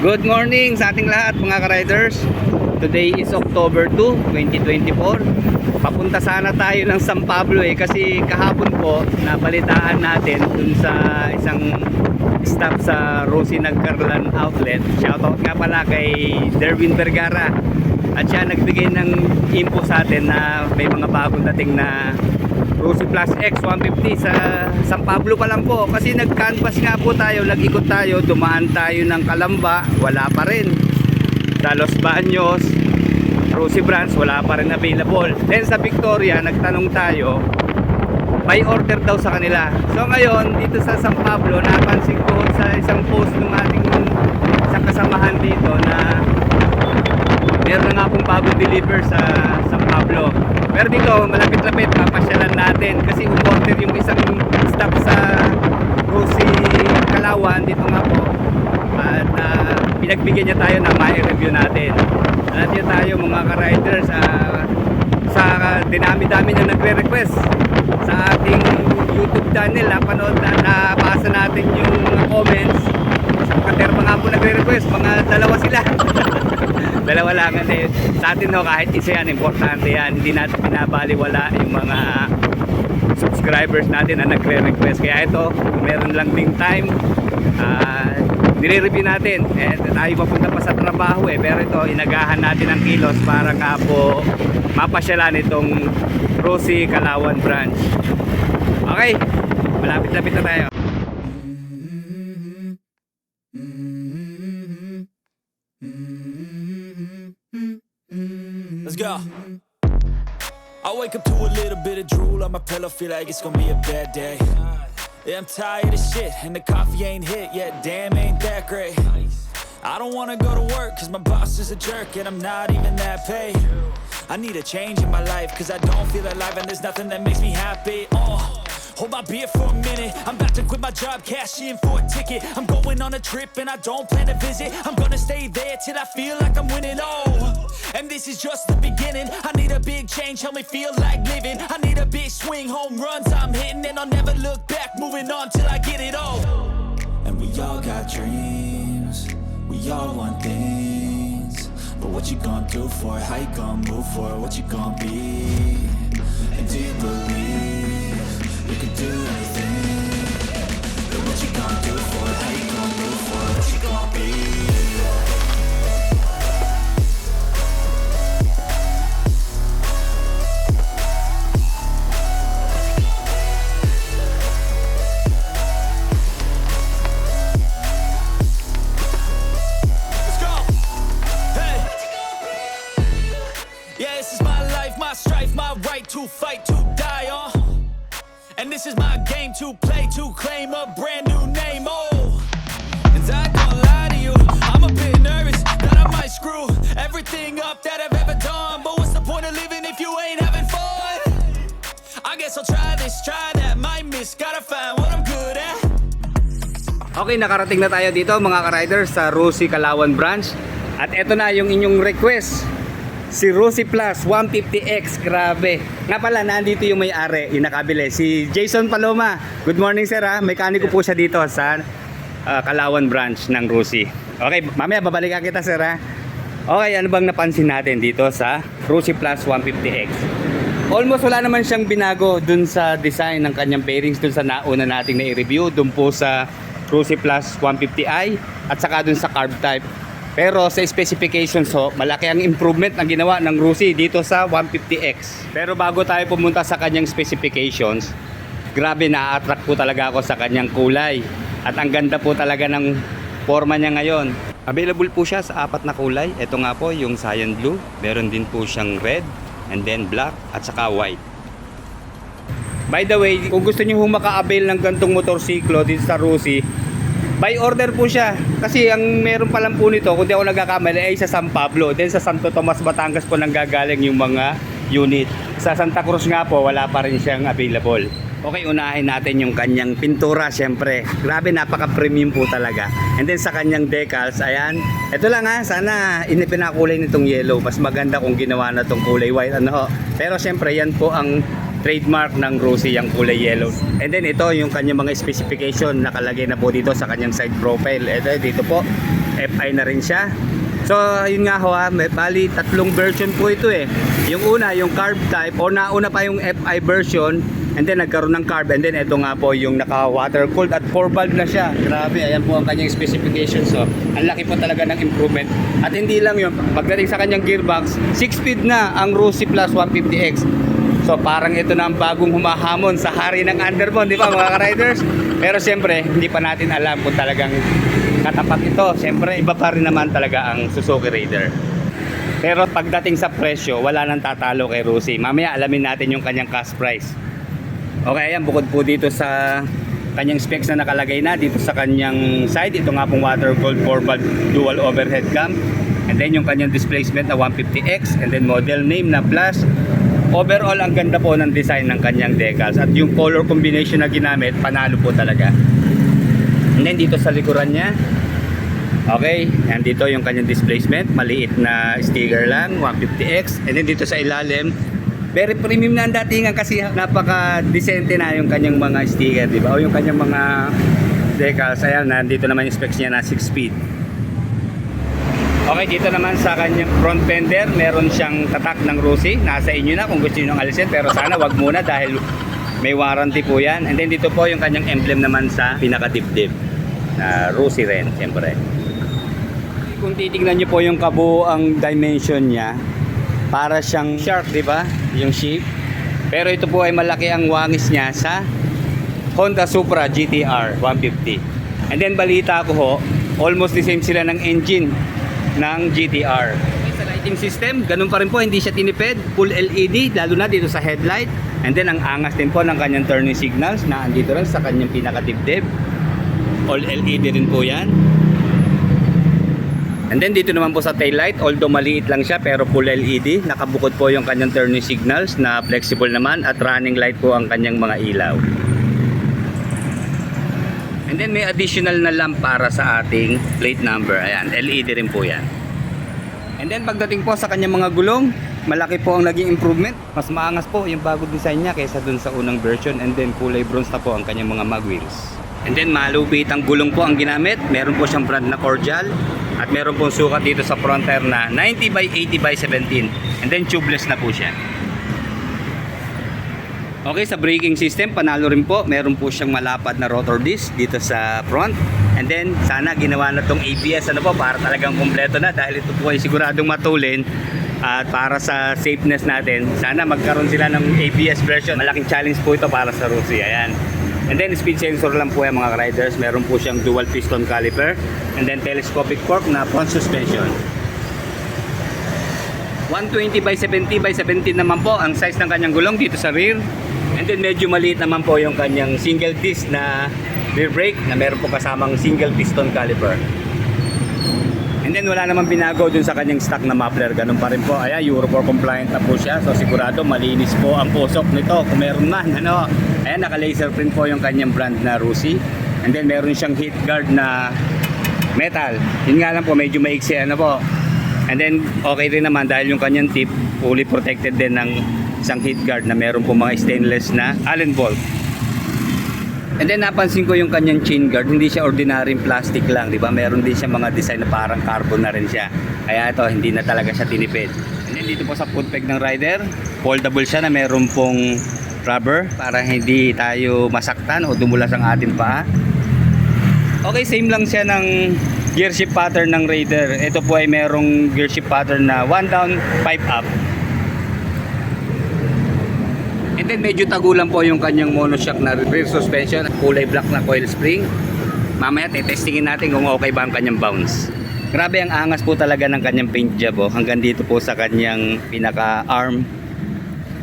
Good morning sa ating lahat mga ka-riders. Today is October 2, 2024. Papunta sana tayo ng San Pablo kasi kahapon po nabalitaan natin dun sa isang stop sa Rosie Nagcarlan Outlet. Shoutout nga pala kay Derwin Vergara. At siya nagbigay ng info sa atin na may mga bagong dating na Rosie Plus X 150 sa San Pablo pa lang po. Kasi nag-canvas nga po tayo, nag-ikot tayo, dumaan tayo ng Calamba, wala pa rin. Sa Los Baños, Rosie branch, wala pa rin available. Then sa Victoria, nagtanong tayo, may order daw sa kanila. So ngayon, dito sa San Pablo, napansin ko sa isang post ng ating isang kasamahan dito na meron na nga pong bagong deliver sa San Pablo. Pero dito, malapit-lapit, papasyalan natin kasi umorder yung isang stop sa Rosie Calauan dito nga po. At pinagbigyan niya tayo na mai-review natin. At yun tayo mga ka-riders, sa dinami-dami na nagre-request sa ating YouTube channel. Napanood na, nabasa natin yung mga comments. Sa Katerma nga po nagre-request, mga dalawa sila. Dalawa lang sa atin kahit isa yan, importante yan. Hindi natin pinabaliwala yung mga subscribers natin na nagre-request. Kaya ito, meron lang ding time, nire-review natin. Tayo mapunta pa sa trabaho pero ito, inagahan natin ang kilos para nga po mapasyalan itong Rosie Calauan branch. Okay, malapit-lapit na tayo. Let's go. I wake up to a little bit of drool on my pillow, feel like it's gonna be a bad day. Yeah, I'm tired of shit, and the coffee ain't hit yet, damn, ain't that great. I don't wanna go to work, cause my boss is a jerk, and I'm not even that paid. I need a change in my life, cause I don't feel alive, and there's nothing that makes me happy. Hold my beer for a minute, I'm about to quit my job, cash in for a ticket. I'm going on a trip, and I don't plan to visit. I'm gonna stay there till I feel like I'm winning, and this is just the beginning. I need a big change, help me feel like living. I need a big swing, home runs I'm hitting, and I'll never look back, moving on till I get it all. And we all got dreams, we all want things, but what you gonna do for it? How you gonna move for it? What you gonna be? And do you believe you can do anything? But what you gonna do for it? How you gonna move for it? What you gonna be? To fight, to die on, and this is my game to play, to claim a brand new name. And I don't lie to you, I'm a bit nervous that I might screw everything up that I've ever done. But what's the point of living if you ain't having fun? I guess I'll try this, try that, might miss, gotta find what I'm good at. Okay, nakarating na tayo dito mga ka-riders sa Rosie Calauan branch. At eto na yung inyong request, si Rosie Plus 150X. Grabe. Nga pala, nandito yung may-ari, yung nakabili, si Jason Paloma. Good morning sir ha. Mekaniko po siya dito sa Calauan branch ng Rosie. Okay, mamaya babalikan kita sir ha. Okay, ano bang napansin natin dito sa Rosie Plus 150X? Almost wala naman siyang binago dun sa design ng kanyang bearings dun sa nauna nating na-review, dun po sa Rosie Plus 150i at saka dun sa carb type. Pero sa specifications malaki ang improvement na ginawa ng Rosie dito sa 150X. Pero bago tayo pumunta sa kanyang specifications, grabe, na-attract po talaga ako sa kanyang kulay. At ang ganda po talaga ng forma niya ngayon. Available po siya sa 4 na kulay. Ito nga po yung cyan blue. Meron din po siyang red, and then black, at saka white. By the way, kung gusto niyo maka-avail ng gantong motorsiklo dito sa Rosie, by order po siya. Kasi ang meron pa lang po nito, kung di ako nagkakamali, ay sa San Pablo. Then sa Santo Tomas, Batangas po nanggagaling yung mga unit. Sa Santa Cruz nga po, wala pa rin siyang available. Okay, unahin natin yung kanyang pintura, syempre. Grabe, napaka-premium po talaga. And then sa kanyang decals, ayan. Ito lang sana inipinakulay nitong yellow. Mas maganda kung ginawa na itong kulay white. Pero syempre, yan po ang trademark ng Rosie, yung kulay yellow. And then ito yung kanyang mga specification nakalagay na po dito sa kanyang side profile. Ito dito po FI na rin siya. So, yun nga ho, may bali tatlong version po ito eh. Yung una, yung carb type, o nauna pa yung FI version, and then nagkaroon ng carb, and then ito nga po yung naka water cooled at 4 valve na siya. Grabe, ayan po ang kanyang specifications. So, ang laki po talaga ng improvement. At hindi lang yun, pagdating sa kanyang gearbox, 6-speed na ang Rossi Plus 150X. So, parang ito na ang bagong humahamon sa hari ng underbone, di ba mga ka-riders? Pero siyempre, hindi pa natin alam kung talagang katapat ito. Siyempre, iba pa rin naman talaga ang Suzuki Raider. Pero pagdating sa presyo, wala nang tatalo kay Rossi. Mamaya alamin natin yung kanyang cash price. Okay, ayan, bukod po dito sa kanyang specs na nakalagay na dito sa kanyang side, ito nga pong water cooled 4 valve dual overhead cam, and then yung kanyang displacement na 150X, and then model name na Plus. Overall, ang ganda po ng design ng kanyang decals, at yung color combination na ginamit, panalo po talaga. And then dito sa likuran niya, okay, and dito yung kanyang displacement, maliit na sticker lang, 150X. And then dito sa ilalim, very premium na ang datingan kasi napaka-decente na yung kanyang mga sticker, di ba? O yung kanyang mga decals. Ayan, nandito naman yung specs niya na 6-speed. Okay, dito naman sa kanyang front fender, meron siyang tatak ng Rossi. Nasa inyo na kung gusto niyo alisin, pero sana wag muna dahil may warranty po yan. And then dito po yung kanyang emblem naman sa pinaka-dibdib na Rossi rin, siyempre. Kung titignan niyo po yung kabuuang dimension niya, para siyang shark, di ba? Yung shape. Pero ito po ay malaki ang wangis niya sa Honda Supra GTR 150. And then balita ko ho, almost the same sila ng engine ng GTR. Okay, sa lighting system, ganun pa rin po, hindi siya tinipid, full LED, lalo na dito sa headlight. And then ang angas din po ng kanyang turning signals na andito rin sa kanyang pinakadibdib. All LED rin po yan. And then dito naman po sa taillight, although maliit lang siya pero full LED, nakabukod po yung kanyang turning signals na flexible naman, at running light po ang kanyang mga ilaw. And then may additional na lamp para sa ating plate number. Ayan, LED rin po yan. And then pagdating po sa kanyang mga gulong, malaki po ang naging improvement. Mas maangas po yung bagong design niya kaysa dun sa unang version. And then kulay bronze na po ang kanyang mga mag wheels. And then malupit ang gulong po ang ginamit. Meron po siyang brand na Cordial. At meron pong sukat dito sa front tire na 90 by 80 by 17. And then tubeless na po siya. Okay, sa braking system, panalo rin po. Meron po siyang malapad na rotor disc dito sa front. And then, sana ginawa na tong ABS para talagang kompleto na, dahil ito po ay siguradong matulin. At para sa safeness natin, sana magkaroon sila ng ABS version. Malaking challenge po ito para sa Rossi. Ayan. And then, speed sensor lang po yung mga riders. Meron po siyang dual piston caliper. And then, telescopic fork na front suspension. 120 by 70 by 17 naman po ang size ng kanyang gulong dito sa rear. And then medyo maliit naman po yung kanyang single disc na rear brake na meron po kasamang single piston caliper. And then wala naman binago dun sa kanyang stock na muffler, ganun pa rin po. Ayan, Euro 4 compliant na po siya, so sigurado malinis po ang pusok nito kung meron man, ano. Ayan, naka laser print po yung kanyang brand na Rossi. And then meron siyang heat guard na metal. Yun nga lang po, medyo maiksi po. And then okay rin naman dahil yung kanyang tip fully protected din ng isang heat guard na meron po mga stainless na Allen bolt. And then napansin ko yung kanyang chain guard, hindi siya ordinary plastic lang, di ba? Meron din siya mga design na parang carbon na rin siya. Kaya ito, hindi na talaga siya tinipid. And then dito po sa foot peg ng rider, foldable siya na meron pong rubber para hindi tayo masaktan o dumulas ang ating paa. Okay, same lang siya ng gear shift pattern ng Raider. Ito po ay merong gear shift pattern na 1 down, 5 up. And then medyo tagulan po yung kanyang monoshock na rear suspension, kulay black na coil spring. Mamaya testingin natin kung okay ba ang kanyang bounce. Grabe, ang angas po talaga ng kanyang paint job, oh. Hanggang dito po sa kanyang pinaka arm.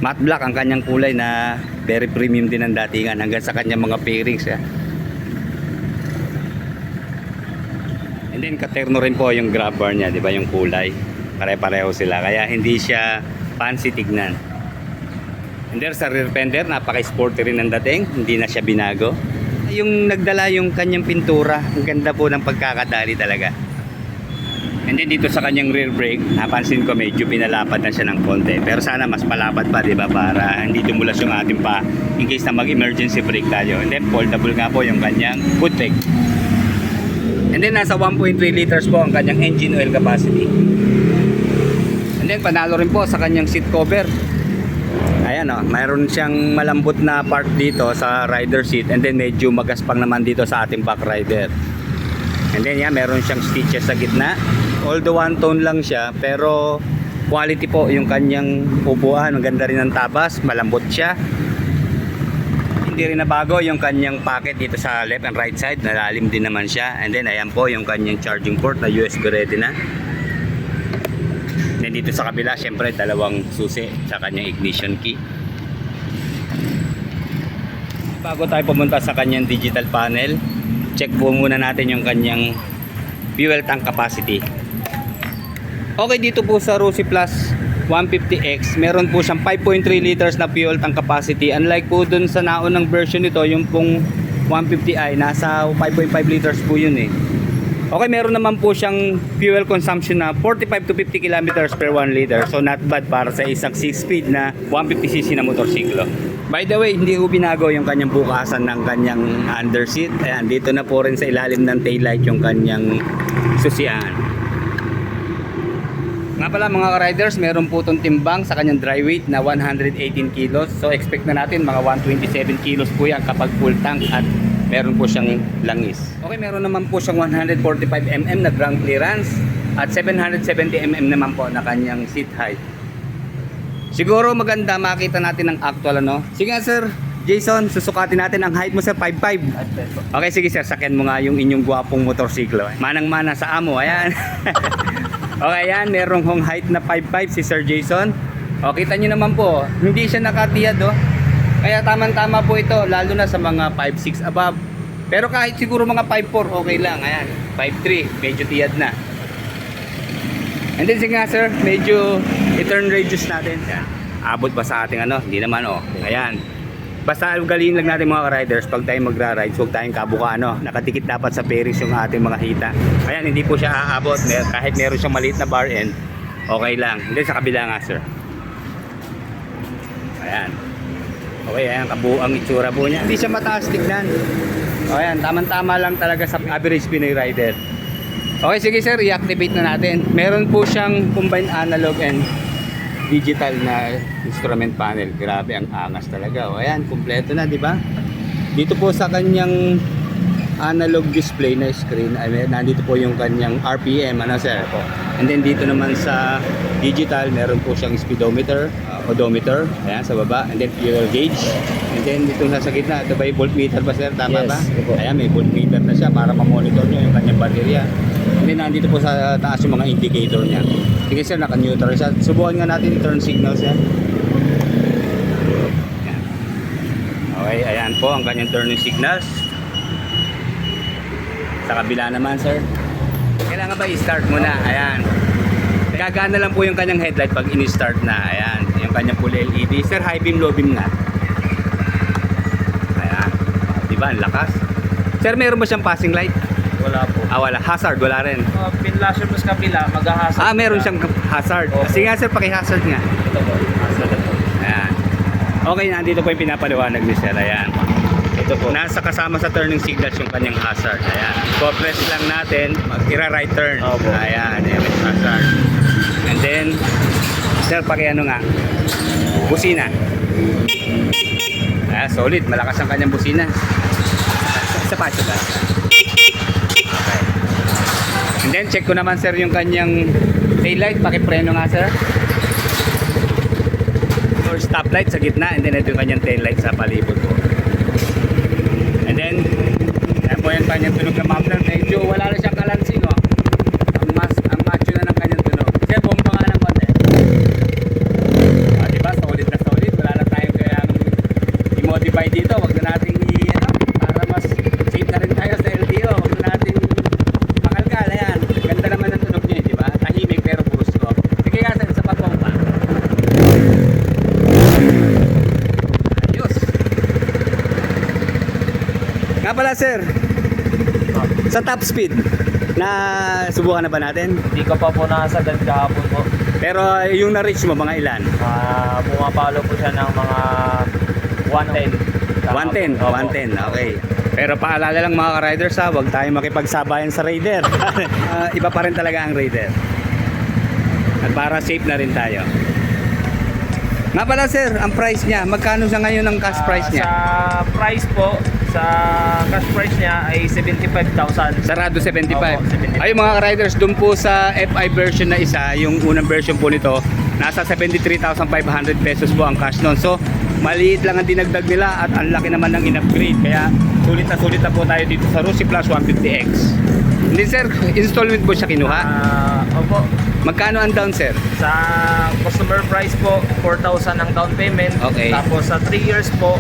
Matte black ang kanyang kulay na very premium din ang datingan, hanggang sa kanyang mga fairings. And then katerno rin po yung grab bar niya, di ba, yung kulay. Pare-pareho sila, kaya hindi siya fancy tignan. And there sa rear fender, napaka-sporty rin ang dating, hindi na siya binago. Yung nagdala yung kanyang pintura, ang ganda po ng pagkakadali talaga. And then dito sa kanyang rear brake, napansin ko medyo pinalapad na siya ng konti. Pero sana mas palapad pa, di ba, para hindi dumulas yung ating pa in case na mag-emergency brake tayo. And then foldable nga po yung kanyang foot peg. And then nasa 1.3 liters po ang kanyang engine oil capacity. And then panalo rin po sa kanyang seat cover. Ayan o, mayroon siyang malambot na part dito sa rider seat, and then medyo magaspang naman dito sa ating back rider. And then yan, meron siyang stitches sa gitna. Although one tone lang siya, pero quality po yung kanyang upuan. Ang ganda rin ng tabas, malambot siya. Hindi rin nabago yung kanyang pocket dito sa left and right side, nalalim din naman siya. And then ayan po yung kanyang charging port na USB ready na. Then dito sa kabila, syempre dalawang susi sa kanyang ignition key. Bago tayo pumunta sa kanyang digital panel, check po muna natin yung kanyang fuel tank capacity. Okay, dito po sa Rossi Plus 150X, meron po siyang 5.3 liters na fuel tank capacity. Unlike po dun sa naunang version nito, yung pong 150i, nasa 5.5 liters po yun eh. Okay, meron naman po siyang fuel consumption na 45 to 50 kilometers per 1 liter. So not bad para sa isang 6-speed na 150cc na motorsiklo. By the way, hindi ko binago yung kanyang bukasan ng kanyang underseat. Ayan, dito na po rin sa ilalim ng taillight yung kanyang susian. Nga pala mga riders, meron po itong timbang sa kanyang dry weight na 118 kilos. So expect na natin mga 127 kilos po yan kapag full tank at meron po siyang langis. Okay, meron naman po siyang 145mm na ground clearance at 770mm naman po na kanyang seat height. Siguro maganda makita natin ang actual ano. Sige nga sir, Jason, susukatin natin ang height mo sir, 5'5". Okay, sige sir, sakyan mo nga yung inyong gwapong motorsiklo. Manang-mana sa amo, ayan. Okay, yan, merong hong height na 5'5" si Sir Jason. O, kita nyo naman po, hindi siya nakatiyad, oh. Kaya tamang-tama po ito, lalo na sa mga 5'6" above. Pero kahit siguro mga 5'4", okay lang. Ayan, 5'3", medyo tiyad na. And then sige nga sir, medyo i-turn radius natin. Ayan. Abot ba sa ating ano? Hindi naman, oh. Ayan. Basta galing lang natin mga riders, pag tayo magra-ride, huwag tayong kabuka, ano, nakatikit dapat sa bearings yung ating mga hita. Ayan, hindi po siya aabot, kahit meron siyang maliit na bar end, okay lang. Hindi sa kabila nga sir. Ayan. Okay, ayan, kabuang itsura po niya. Hindi siya mataas tignan. O ayan, tamang-tama lang talaga sa average Pinoy rider. Okay, sige sir, i-activate na natin. Meron po siyang combined analog and digital na instrument panel. Grabe, ang angas talaga. O ayan, kumpleto na, di ba? Dito po sa kanyang analog display na screen, ay nandito po yung kanyang RPM, ano sir? And then dito naman sa digital, meron po siyang speedometer, odometer, ayan sa baba, and then fuel gauge. And then dito sa gitna, ito ba yung voltmeter ba sir? Tama Yes, ba? opo. Ayan, may voltmeter na siya para ma-monitor nyo yung kanyang baterya. And then nandito po sa taas yung mga indicator niya. Sige sir, naka-neutral siya. Subukan nga natin yung turn signals yan. Ayan. Okay, ayan po ang kanyang turning signals. Sa kabila naman sir, kailangan ba i-start muna? Ayan. Gagana lang po yung kanyang headlight pag in-start na. Ayan, yung kanyang full LED. Sir, high beam, low beam na. Ayan. Diba, ang lakas. Sir, meron ba siyang passing light? Wala po. Ah, wala. Hazard, wala rin. Pinlasher mo sa kabila, mag-hazard. Ah, meron siyang hazard. Opo. Sige nga sir, paki-hazard nga. Ito po. Hazard po. Ayan. Okay, nandito po yung pinapaliwanag ni sir. Ayan. Ito po. Nasa kasama sa turning signals yung kanyang hazard. Ayan. So, press lang natin, mag-right turn. Opo. Ayan, ayan yung hazard. And then, sir, paki-ano nga, busina. Ah, solid. Malakas ang kanyang busina. Isa pa, isa pa. Okay. And then, check ko naman, sir, yung kanyang taillight. Paki-preno nga, sir. Or stoplight sa gitna. And then, ito yung kanyang taillight sa palibot po. And then, ayan po yan kanyang tunog na muffler. Medyo wala na siyang kalansing, oh. Ang macho na ng kanyang tunog. Sir, bumpa nga ng konti. Ah, diba? Solid na solid. Wala na tayong kayang i-modify dito. Wag na natin ano, para mas safe na rin tayo sa LTO. Wag na natin makalkal. Ayan. Ganda naman ng tunog niya, diba? Tahimik pero brusco. Sige nga, sir, sa pagpumpa. Ayos. Nga pala sir, sa top speed, na subukan na ba natin? Hindi ko pa po nakasagad kahapon po. Pero yung na-reach mo, mga ilan? Pumapalo po siya ng mga 110. 110, Opo. 110, okay. Pero paalala lang mga ka-riders ha, huwag tayo makipagsabayan sa Raider. Iba pa rin talaga ang Raider. At para safe na rin tayo. Nga pala sir, ang price niya, magkano sa ngayon ang cash price niya? Sa price po, sa cash price niya ay 75,000. Sarado 75. Opo, 75. Ay mga ka-riders, doon po sa FI version na isa, yung unang version po nito, nasa 73,500 pesos po ang cash nun. So, maliit lang ang dinagdag nila at ang laki naman ng in-upgrade. Kaya sulit na po tayo dito sa Rossi Plus 150X. Hindi sir, installment po siya kinuha. Opo. Magkano ang down sir? Sa customer price po, 4,000 ang down payment. Okay. Tapos sa 3 years po,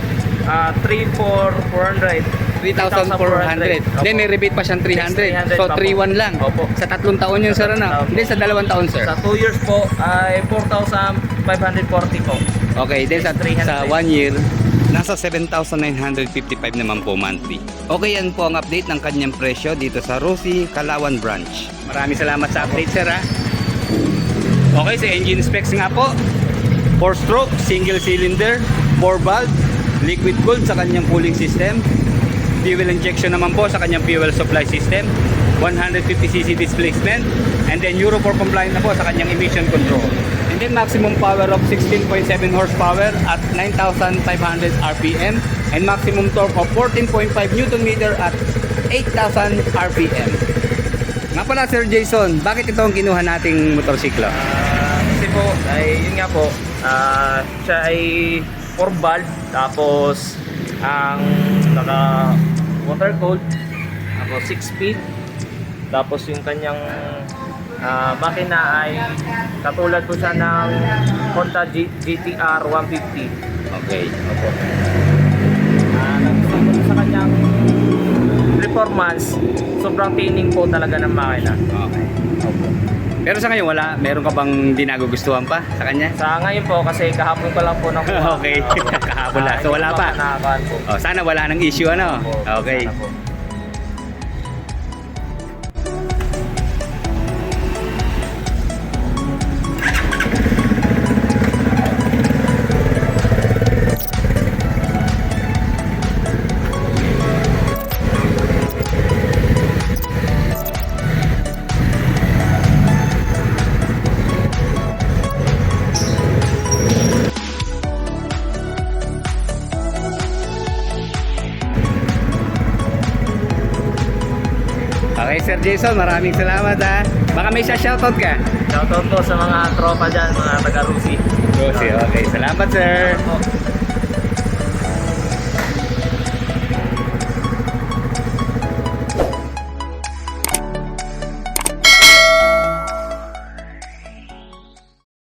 3,400. 3,400. Then may rebate pa siyang 300. So 3,100 lang. Opo. Sa 3 taon yun sir ano? Hindi sa 2 taon sir. Sa 2 years po ay 4,540 po. Okay, then sa 300. 1 year, nasa 7,955 naman po monthly. Okay, yan po ang update ng kanyang presyo dito sa Rossi Calauan Branch. Maraming salamat sa update sir ha. Okay, sa engine specs nga po, 4-stroke, single cylinder, 4 valve, liquid cooled sa kanyang cooling system, fuel injection naman po sa kanyang fuel supply system, 150cc displacement, and then Euro 4 compliant na po sa kanyang emission control. And then maximum power of 16.7 horsepower at 9,500 RPM and maximum torque of 14.5 Newton meter at 8,000 RPM. Nga pala Sir Jason, bakit ito ang kinuha nating motorsiklo? Kasi po, ay yun nga po, siya ay 4 valve, tapos ang naka water cooled, tapos 6 speed, tapos yung kanyang makina ay katulad po siya ng Honda GTR 150. Okay. Opo. Nagustuhan ko sa kanyang performance, sobrang tining po talaga ng makina. Okay. Pero sa ngayon wala, meron ka bang di nagugustuhan pa sa kanya? Sa ngayon po, kasi kahapon ko lang po nakuha. Okay, kahapon lang. So wala pa? Nakakahan po. Oh, sana wala nang issue ano? Opo, Okay. sana po. Okay, Sir Jason, maraming salamat ha. Baka may shoutout ka. Shoutout po sa mga tropa dyan, mga taga-Rusi. Rosie, okay. Salamat, sir. Po.